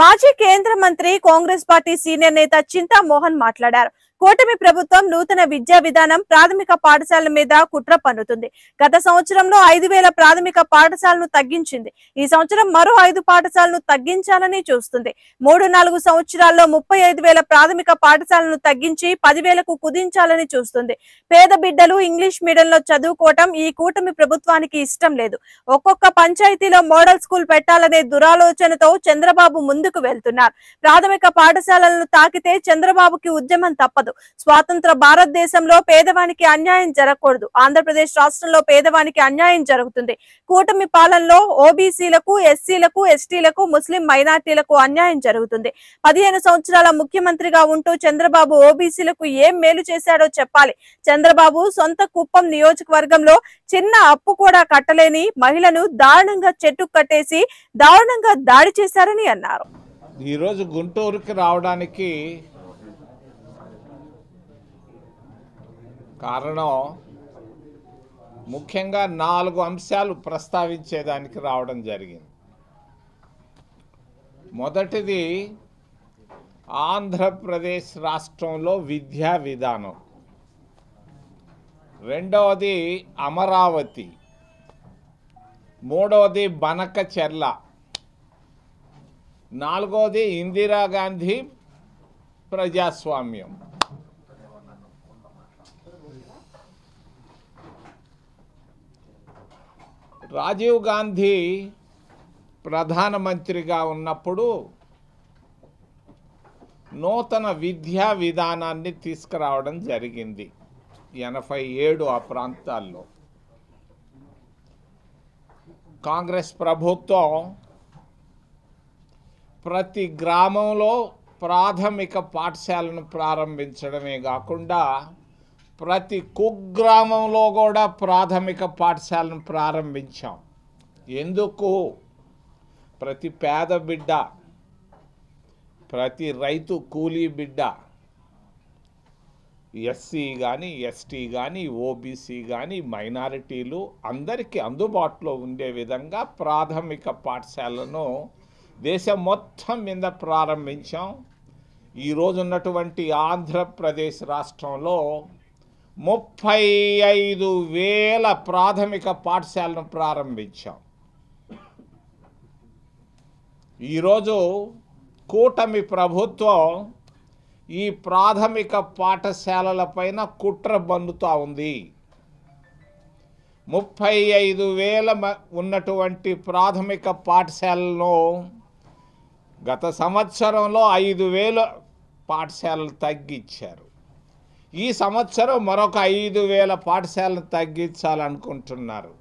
మాజీ కేంద్ర మంత్రి కాంగ్రెస్ పార్టీ సీనియర్ నేత చింతా మోహన్ మాట్లాడారు. కూటమి ప్రభుత్వం నూతన విద్యా విధానం ప్రాథమిక పాఠశాలల మీద కుట్ర పన్నుతుంది. గత సంవత్సరంలో 5,000 ప్రాథమిక పాఠశాలను తగ్గించింది. ఈ సంవత్సరం మరో 5 పాఠశాలను తగ్గించాలని చూస్తుంది. 3-4 సంవత్సరాల్లో 35,000 ప్రాథమిక పాఠశాలను తగ్గించి 10,000కు కుదించాలని చూస్తుంది. పేద బిడ్డలు ఇంగ్లీష్ మీడియంలో చదువుకోవటం ఈ కూటమి ప్రభుత్వానికి ఇష్టం లేదు. ఒక్కొక్క పంచాయతీలో మోడల్ స్కూల్ పెట్టాలనే దురాలోచనతో చంద్రబాబు ముందుకు వెళ్తున్నారు. ప్రాథమిక పాఠశాలలను తాకితే చంద్రబాబుకి ఉద్యమం తప్పదు. స్వాతంత్ర భారతదేశంలో పేదవానికి అన్యాయం జరగకూడదు. ఆంధ్రప్రదేశ్ రాష్ట్రంలో పేదవానికి అన్యాయం జరుగుతుంది. కూటమి పాలనలో ఓబీసీలకు, ఎస్సీలకు, ఎస్టీలకు, ముస్లిం మైనార్టీలకు అన్యాయం జరుగుతుంది. 15 సంవత్సరాల ముఖ్యమంత్రిగా ఉంటూ చంద్రబాబు ఓబీసీలకు ఏం మేలు చేశాడో చెప్పాలి. చంద్రబాబు సొంత కుప్పం నియోజకవర్గంలో చిన్న అప్పు కూడా కట్టలేని మహిళను దారుణంగా చెట్టు కట్టేసి దారుణంగా దాడి చేశారని అన్నారు. ఈరోజు గుంటూరుకి రావడానికి కారణం ముఖ్యంగా 4 అంశాలు ప్రస్తావించేదానికి రావడం జరిగింది. మొదటిది ఆంధ్రప్రదేశ్ రాష్ట్రంలో విద్యా విధానం, రెండవది అమరావతి, మూడవది బనకచెర్ల, నాలుగవది ఇందిరాగాంధీ ప్రజాస్వామ్యం. రాజీవ్ గాంధీ ప్రధానమంత్రిగా ఉన్నప్పుడు నూతన విద్యా విధానాన్ని తీసుకురావడం జరిగింది. 87 ఆ ప్రాంతాల్లో కాంగ్రెస్ ప్రభుత్వం ప్రతి గ్రామంలో ప్రాథమిక పాఠశాలను ప్రారంభించడమే కాకుండా ప్రతి కుగ్రామంలో కూడా ప్రాథమిక పాఠశాలను ప్రారంభించాం. ఎందుకు? ప్రతి పేద బిడ్డ, ప్రతి రైతు కూలీ బిడ్డ, ఎస్సీ కానీ, ఎస్టీ కానీ, ఓబీసీ కానీ, మైనారిటీలు అందరికీ అందుబాటులో ఉండే విధంగా ప్రాథమిక పాఠశాలను దేశం మొత్తం మీద ప్రారంభించాం. ఈరోజు ఉన్నటువంటి ఆంధ్రప్రదేశ్ రాష్ట్రంలో 35,000 ప్రాథమిక పాఠశాలను ప్రారంభించాం. ఈరోజు కూటమి ప్రభుత్వం ఈ ప్రాథమిక పాఠశాలల పైన కుట్ర బన్నుతూ ఉంది. 35,000 ఉన్నటువంటి ప్రాథమిక పాఠశాలను గత సంవత్సరంలో 5,000 పాఠశాలలు తగ్గించారు. ఈ సంవత్సరం మరొక 5,000 పాఠశాలను తగ్గించాలనుకుంటున్నారు.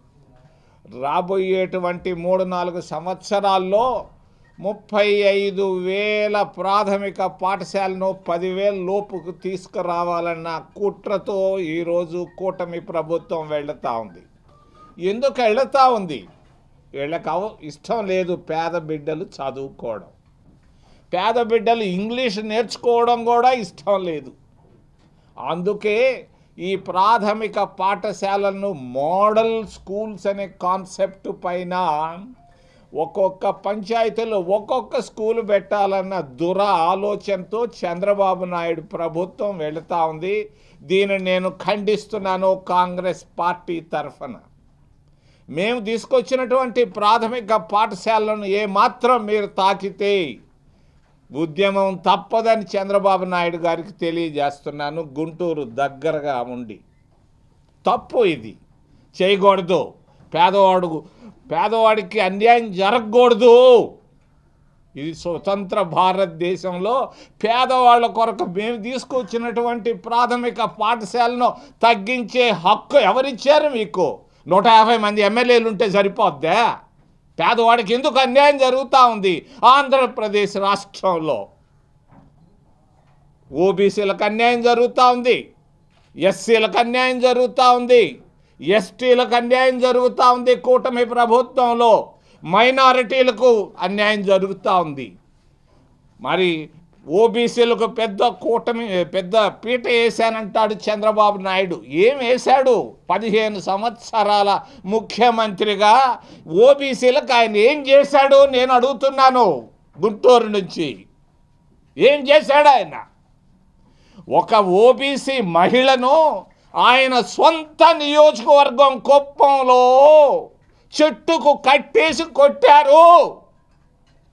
రాబోయేటువంటి 3-4 సంవత్సరాల్లో 35,000 ప్రాథమిక పాఠశాలను 10,000 లోపుకు తీసుకురావాలన్న కుట్రతో ఈరోజు కూటమి ప్రభుత్వం వెళుతూ ఉంది. ఎందుకు వెళుతూ ఉంది? వీళ్ళకి ఇష్టం లేదు పేద బిడ్డలు చదువుకోవడం, పేద బిడ్డలు ఇంగ్లీష్ నేర్చుకోవడం కూడా ఇష్టం లేదు. అందుకే ఈ ప్రాథమిక పాఠశాలను మోడల్ స్కూల్స్ అనే కాన్సెప్ట్ పైన ఒక్కొక్క పంచాయతీలో ఒక్కొక్క స్కూల్ పెట్టాలన్న ఆలోచనతో చంద్రబాబు నాయుడు ప్రభుత్వం వెళుతూ ఉంది. దీనిని నేను ఖండిస్తున్నాను. కాంగ్రెస్ పార్టీ తరఫున మేము తీసుకొచ్చినటువంటి ప్రాథమిక పాఠశాలను ఏమాత్రం మీరు తాకితే ఉద్యమం తప్పదని చంద్రబాబు నాయుడు గారికి తెలియజేస్తున్నాను. గుంటూరు దగ్గరగా ఉండి తప్పు ఇది చేయకూడదు. పేదవాడికి అన్యాయం జరగకూడదు. ఇది స్వతంత్ర భారతదేశంలో పేదవాళ్ళ కొరకు మేము తీసుకొచ్చినటువంటి ప్రాథమిక పాఠశాలను తగ్గించే హక్కు ఎవరిచ్చారు మీకు? 150 మంది ఎమ్మెల్యేలు ఉంటే సరిపోద్దా? పేదవాడికి ఎందుకు అన్యాయం జరుగుతూ ఉంది? ఆంధ్రప్రదేశ్ రాష్ట్రంలో ఓబీసీలకు అన్యాయం జరుగుతూ ఉంది, ఎస్సీలకు అన్యాయం జరుగుతూ ఉంది, ఎస్టీలకు అన్యాయం జరుగుతూ ఉంది. కూటమి ప్రభుత్వంలో మైనారిటీలకు అన్యాయం జరుగుతూ ఉంది. మరి ఓబీసీలకు పెద్ద పీట వేశానంటాడు చంద్రబాబు నాయుడు. ఏం వేశాడు? 15 సంవత్సరాల ముఖ్యమంత్రిగా ఓబీసీలకు ఆయన ఏం చేశాడు నేను అడుగుతున్నాను. గుంటూరు నుంచి. ఏం చేశాడు ఆయన? ఒక ఓబీసీ మహిళను ఆయన సొంత నియోజకవర్గం కుప్పంలో చెట్టుకు కట్టేసి కొట్టారు,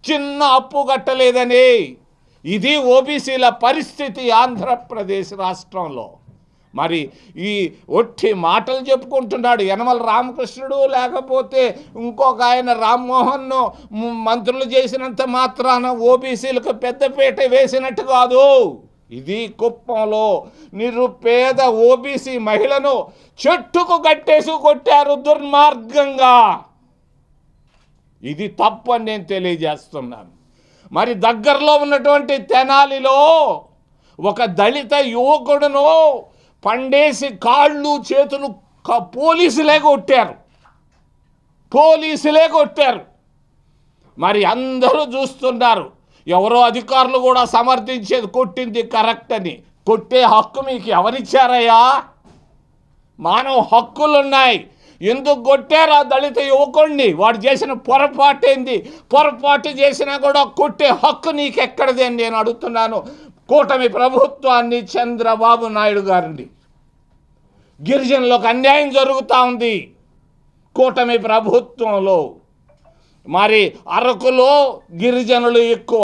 చిన్న అప్పు కట్టలేదని. ఇది ఓబీసీల పరిస్థితి ఆంధ్రప్రదేశ్ రాష్ట్రంలో. మరి ఈ ఒట్టి మాటలు చెప్పుకుంటున్నాడు యనమల రామకృష్ణుడు, లేకపోతే ఇంకొక ఆయన రామ్మోహన్ను మంత్రులు చేసినంత మాత్రాన ఓబీసీలకు పెద్దపీట వేసినట్టు కాదు. ఇది కుప్పంలో నిరుపేద ఓబీసీ మహిళను చెట్టుకు కట్టేసి కొట్టారు దుర్మార్గంగా. ఇది తప్పు అని నేను తెలియజేస్తున్నాను. మరి దగ్గరలో ఉన్నటువంటి తెనాలిలో ఒక దళిత యువకుడును పండేసి కాళ్ళు చేతులు పోలీసులే కొట్టారు. మరి అందరూ చూస్తున్నారు. ఎవరో అధికారులు కూడా సమర్థించేది కొట్టింది కరెక్ట్ అని. కొట్టే హక్కు మీకు ఎవరిచ్చారయ్యా? మానవ హక్కులున్నాయి. ఎందుకు కొట్టారు ఆ దళిత యువకుడిని? వాడు చేసిన పొరపాటు ఏంది? పొరపాటు చేసినా కూడా కొట్టే హక్కు నీకెక్కడిది అని నేను అడుగుతున్నాను కూటమి ప్రభుత్వాన్ని, చంద్రబాబు నాయుడు గారిని. గిరిజనులకు అన్యాయం జరుగుతూ ఉంది కూటమి ప్రభుత్వంలో. మరి అరకులో గిరిజనులు ఎక్కువ.